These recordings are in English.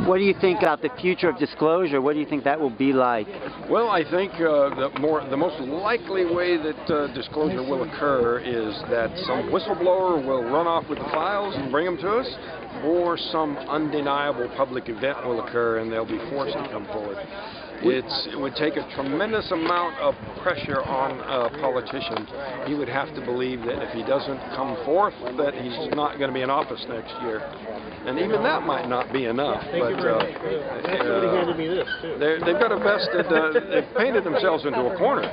What do you think about the future of disclosure? What do you think that will be like? Well, I think the most likely way that disclosure will occur is that some whistleblower will run off with the files and bring them to us, or some undeniable public event will occur and they'll be forced to come forward. It would take a tremendous amount of pressure on a politician. He would have to believe that if he doesn't come forth, that he's not going to be in office next year. And even that might not be enough. But they've got a vested, they've painted themselves into a corner.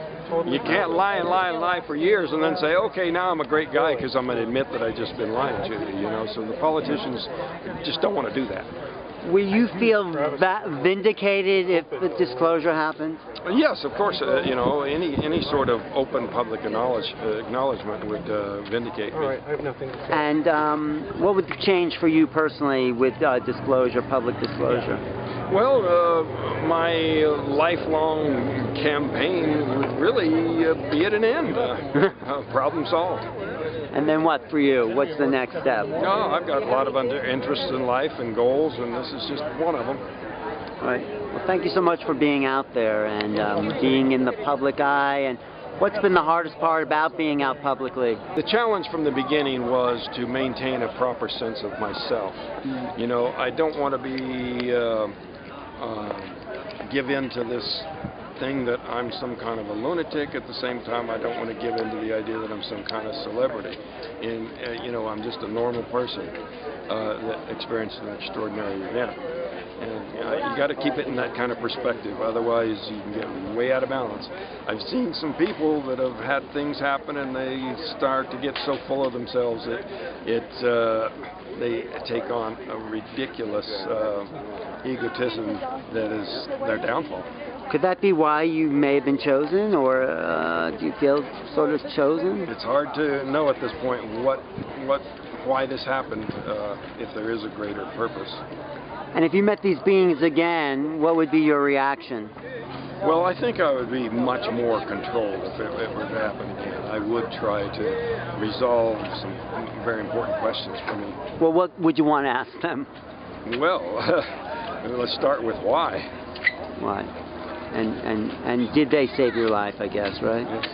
You can't lie and lie and lie for years and then say, okay, now I'm a great guy because I'm going to admit that I've just been lying to you, you know. So the politicians just don't want to do that. Will you feel vindicated if the disclosure happens? Yes, of course. You know, any sort of open public acknowledgement would vindicate me. All right, I have nothing to say. And what would change for you personally with disclosure, public disclosure? Well, my lifelong campaign would really be at an end. Problem solved. And then what for you? What's the next step? Oh, I've got a lot of interests in life and goals, and this is just one of them. All right. Well, thank you so much for being out there and being in the public eye. And what's been the hardest part about being out publicly? The challenge from the beginning was to maintain a proper sense of myself. You know, I don't want to be give in to this thing that I'm some kind of a lunatic. At the same time, I don't want to give in to the idea that I'm some kind of celebrity. And you know, I'm just a normal person that experienced an extraordinary event. And you got to keep it in that kind of perspective, otherwise you can get way out of balance. I've seen some people that have had things happen and they start to get so full of themselves that they take on a ridiculous egotism that is their downfall. Could that be why you may have been chosen, or do you feel sort of chosen? It's hard to know at this point why this happened, if there is a greater purpose. And if you met these beings again, what would be your reaction? Well, I think I would be much more controlled if it were to happen again. I would try to resolve some very important questions for me. Well, what would you want to ask them? Well, let's start with why. Why? And did they save your life, I guess, right? Yes.